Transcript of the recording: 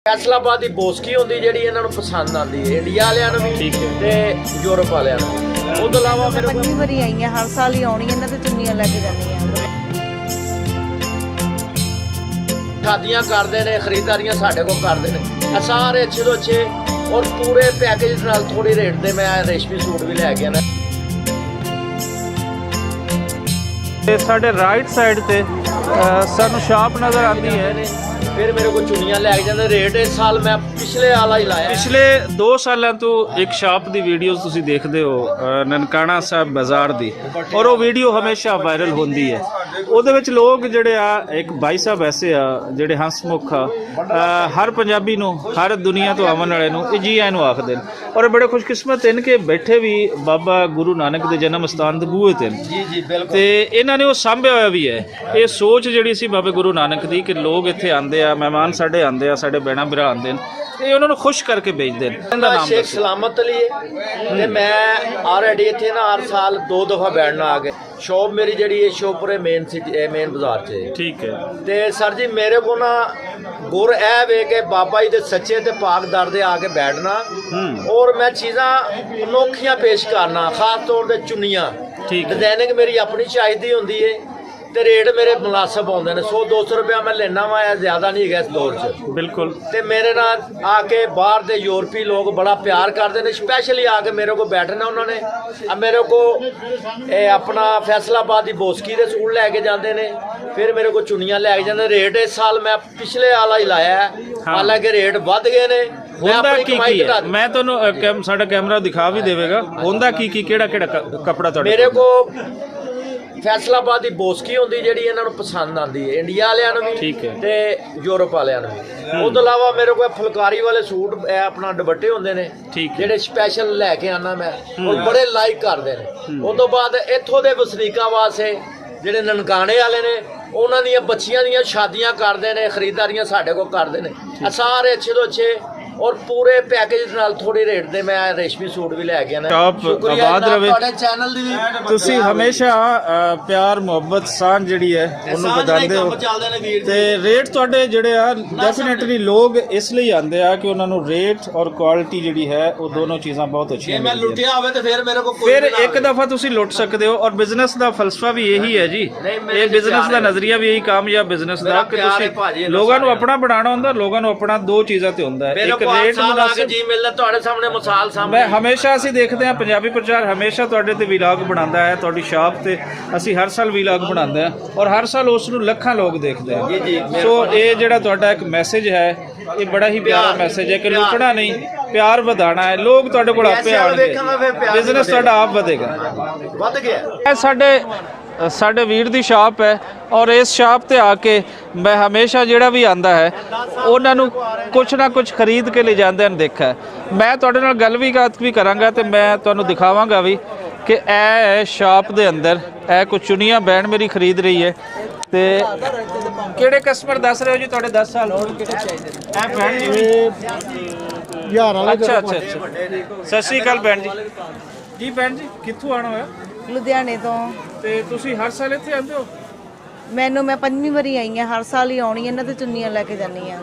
फैसलाबाद की बोसकी होंदी जेहड़ी इन्हां नूं पसंद आती है इंडिया वालियां नूं भी ते यूरोप वालियां नूं। उस तो इलावा मैं 5 वारी आई हां, हर साल ही आउणी इन्हां ते चुन्नियां लैके जानी हां। शादियां करते हैं, खरीदारियां साढ़े को करते हैं, सारे अच्छे तो अच्छे और पूरे पैकेज नाल थोड़ी रेट दे मैं रेशमी सूट भी लै गया। साढ़े राइट साइड ते सानू शॉप नज़र आती है। फिर मेरे को चुनियां लै जाते रेट इस साल मैं पिछले वाला ही लाया। पिछले 2 सालों तो एक शॉप की वीडियोज़ तुसी देखते हो ननकाना साहब बाज़ार दी, और वो वीडियो हमेशा वायरल होंदी है। ਉਹਦੇ ਵਿੱਚ ਲੋਕ ਜਿਹੜੇ ਆ ਇੱਕ ਭਾਈ ਸਾਹਿਬ ਐਸੇ ਆ ਜਿਹੜੇ ਹੰਸਮੁਖ ਆ ਹਰ ਪੰਜਾਬੀ ਨੂੰ ਹਰ ਦੁਨੀਆ ਤੋਂ ਆਉਣ ਵਾਲੇ ਨੂੰ ਇਹ ਜੀ ਆਇਆਂ ਨੂੰ ਆਖਦੇ ਨੇ, ਔਰ ਬੜੇ ਖੁਸ਼ਕਿਸਮਤ ਹਨ ਕਿ ਬੈਠੇ ਵੀ ਬਾਬਾ ਗੁਰੂ ਨਾਨਕ ਦੇ ਜਨਮ ਸਥਾਨ ਦੇ ਬੂਹੇ ਤੇ ਜੀ ਜੀ ਬਿਲਕੁਲ, ਤੇ ਇਹਨਾਂ ਨੇ ਉਹ ਸਾਂਭਿਆ ਹੋਇਆ ਵੀ ਹੈ। ਇਹ ਸੋਚ ਜਿਹੜੀ ਸੀ ਬਾਬੇ ਗੁਰੂ ਨਾਨਕ ਦੀ ਕਿ ਲੋਕ ਇੱਥੇ ਆਉਂਦੇ ਆ, ਮਹਿਮਾਨ ਸਾਡੇ ਆਉਂਦੇ ਆ, ਸਾਡੇ ਭੈਣਾਂ ਭਰਾ ਆਉਂਦੇ ਨੇ, ਇਹ ਉਹਨਾਂ ਨੂੰ ਖੁਸ਼ ਕਰਕੇ ਭੇਜਦੇ ਨੇ। ਇਹਦਾ ਨਾਮ शेख सलामत अली है ते मैं ऑलरेडी इत्थे ना हर साल 2 दफा बैठना आ गए। शॉप मेरी जड़ी है शोपुरे मेन सिटी मेन बाजार च। ठीक है। ते सर जी मेरे को ना गुर ऐ वे के बाबा जी दे सच्चे ते पाक दर दे आके बैठना, और मैं चीज़ां अनोखियां पेश करना, खास तौर ते चुन्नियां डिजाइनिंग मेरी अपनी चाहिदी होंदी है ते रेट मेरे मुनासिब आउंदे ने। 100-200 रुपया मैं लेना वा, ज़्यादा नहीं है इस दौर च। बिल्कुल। ते मेरे नाल आके बाहर दे यूरोपी लोग बड़ा प्यार करते हैं, स्पैशली आके मेरे को बैठना उन्होंने। अब मेरे को अपना फैसलाबाद की बोसकी के सूट लैके जाते हैं, फिर मेरे को चुनियां लैके जाते। रेट इस साल मैं पिछले वाला ही लाया है, हालांकि रेट बढ़ गए ने। ਹੁੰਦਾ ਕੀ ਹੈ ਮੈਂ ਤੁਹਾਨੂੰ ਸਾਡਾ ਕੈਮਰਾ ਦਿਖਾ ਵੀ ਦੇਵੇਗਾ। ਹੁੰਦਾ ਕੀ ਕਿਹੜਾ ਕਪੜਾ ਤੁਹਾਡੇ ਮੇਰੇ ਕੋ फैसलाबाद की बोसकी होंदी जेहड़ी इन्हां नूं पसंद आती है इंडिया वालियां नूं भी ते यूरोप वालियां नूं भी। उस तो इलावा मेरे को फुलकारी वाले सूट अपना दुपट्टे होंदे ने जेहड़े स्पैशल लैके आना मैं, और बड़े लाइक करदे ने। उस तो बाद इत्थों दे वसनीकां वास्ते जेहड़े ननकाने वाले ने उन्हां दीयां बच्चियां दीयां शादियां करदे ने, खरीदारियां साडे को करदे ने, सारे अच्छे तो अच्छे और पूरे पैकेज नाल थोड़ी रेट दे मैं रेशमी सूट भी लै गया ना। टॉप आबाद रवे ਤੁਹਾਡੇ ਚੈਨਲ ਦੀ ਤੁਸੀਂ ਹਮੇਸ਼ਾ ਪਿਆਰ ਮੁਹੱਬਤ ਸਾਂਝ ਜਿਹੜੀ ਹੈ ਉਹਨੂੰ ਵਧਾਉਂਦੇ ਹੋ, ਤੇ ਰੇਟ ਤੁਹਾਡੇ ਜਿਹੜੇ ਆ ਡੈਫੀਨਿਟਲੀ ਲੋਕ ਇਸ ਲਈ ਆਉਂਦੇ ਆ ਕਿ ਉਹਨਾਂ ਨੂੰ ਰੇਟ ਔਰ ਕੁਆਲਿਟੀ ਜਿਹੜੀ ਹੈ ਉਹ ਦੋਨੋਂ ਚੀਜ਼ਾਂ ਬਹੁਤ ਅੱਛੀਆਂ ਮੈਂ ਲੁੱਟਿਆ ਹੋਵੇ ਤੇ ਫਿਰ ਮੇਰੇ ਕੋ ਕੋਈ ਫਿਰ ਇੱਕ ਦਫਾ ਤੁਸੀਂ ਲੁੱਟ ਸਕਦੇ ਹੋ। ਔਰ ਬਿਜ਼ਨਸ ਦਾ ਫਲਸਫਾ ਵੀ ਇਹੀ ਹੈ ਜੀ, ਇਹ ਬਿਜ਼ਨਸ ਦਾ ਨਜ਼ਰੀਆ ਵੀ ਇਹੀ ਕਾਮਯਾਬ ਬਿਜ਼ਨਸ ਦਾ ਕਿ ਤੁਸੀਂ ਲੋਕਾਂ ਨੂੰ ਆਪਣਾ ਬਣਾਉਣਾ ਹੁੰਦਾ, ਲੋਕਾਂ ਨੂੰ ਆਪਣਾ 2 ਚੀਜ਼ਾਂ ਤੇ ਹੁੰਦਾ ਹੈ, ਇੱਕ ਰੇਟ ਮੁਨਾਸਿਬ ਜੀ ਮਿਲਦਾ ਤੁਹਾਡੇ ਸਾਹਮਣੇ ਮਿਸਾਲ ਸਾਹਮਣੇ। ਮੈਂ ਹਮੇਸ਼ਾ ਅਸੀਂ ਦੇਖਦੇ ਹਾਂ ਪੰਜਾਬੀ ਪ੍ਰਚਾਰ ਹਮੇਸ਼ਾ ਤੁਹਾਡੇ ਤੇ ਵੀਲਾਗ ਬਣਾਉਂਦਾ ਹੈ, ਤੁਹਾਡੀ ਸ਼ਾਪ ਤੇ ਅਸੀਂ ਹਰ ਸਾਲ ਵੀਲਾਗ ਬਣਾਉਂਦੇ ਹਾਂ, ਔਰ ਹਰ ਸਾਲ ਉਸ ਨੂੰ ਲੱਖਾਂ ਲੋਕ ਦੇਖਦੇ ਆ। ਸੋ ਇਹ ਜਿਹੜਾ ਤੁਹਾਡਾ ਇੱਕ ਮੈਸੇਜ ਹੈ ਇਹ ਬੜਾ ਹੀ ਪਿਆਰਾ ਮੈਸੇਜ ਹੈ ਕਿ ਲੁੱਟਣਾ ਨਹੀਂ, ਪਿਆਰ ਵਧਾਉਣਾ ਹੈ। ਲੋਕ ਤੁਹਾਡੇ ਕੋਲ ਆਪੇ ਆਉਣਗੇ, ਬਿਜ਼ਨਸ ਤੁਹਾਡਾ ਆਪ ਵਧੇਗਾ। ਵੱਧ ਗਿਆ। ਇਹ ਸਾਡੇ ਵੀਰ ਦੀ ਸ਼ਾਪ ਹੈ, ਔਰ ਇਸ ਸ਼ਾਪ ਤੇ ਆ ਕੇ ਮੈਂ ਹਮੇਸ਼ਾ ਜਿਹੜਾ ਵੀ ਆਂਦਾ ਹੈ ਉਹਨਾਂ ਨੂੰ ਕੁਛ ਨਾ ਕੁਛ ਖਰੀਦ ਕੇ ਲੈ ਜਾਂਦੇ ਹਨ ਦੇਖਿਆ। ਮੈਂ ਤੁਹਾਡੇ ਨਾਲ ਗੱਲ ਵੀ ਕਰਾਂਗਾ ਤੇ ਮੈਂ ਤੁਹਾਨੂੰ ਦਿਖਾਵਾਂਗਾ ਵੀ ਕਿ ਇਹ ਸ਼ਾਪ ਦੇ ਅੰਦਰ ਇਹ ਕੁਝ ਚੁਨੀਆਂ ਬੈਣ ਮੇਰੀ ਖਰੀਦ ਰਹੀ ਹੈ। ਤੇ ਕਿਹੜੇ ਕਸਟਮਰ ਦੱਸ ਰਹੇ ਹੋ ਜੀ ਤੁਹਾਡੇ 10 ਸਾਲ ਹੋ ਗਏ ਚਾਹੀਦੇ ਨੇ? ਇਹ ਭੈਣ ਜੀ ਯਾਰ ਵਾਲਾ। ਅੱਛਾ ਸਤਿ ਸ਼੍ਰੀ ਅਕਾਲ ਭੈਣ ਜੀ। ਜੀ ਭੈਣ ਜੀ ਕਿੱਥੋਂ ਆਣਾ ਹੋਇਆ? ਲੁਧਿਆਣੇ ਤੋਂ। ਤੇ ਤੁਸੀਂ ਹਰ ਸਾਲ ਇੱਥੇ ਆਉਂਦੇ ਹੋ? ਮੈਂ 5ਵੀਂ ਵਾਰੀ ਆਈ ਹਾਂ, ਹਰ ਸਾਲ ਹੀ ਆਉਣੀ ਇਹਨਾਂ ਤੇ ਚੁੰਨੀਆਂ ਲੈ ਕੇ ਜਾਨੀ ਆ।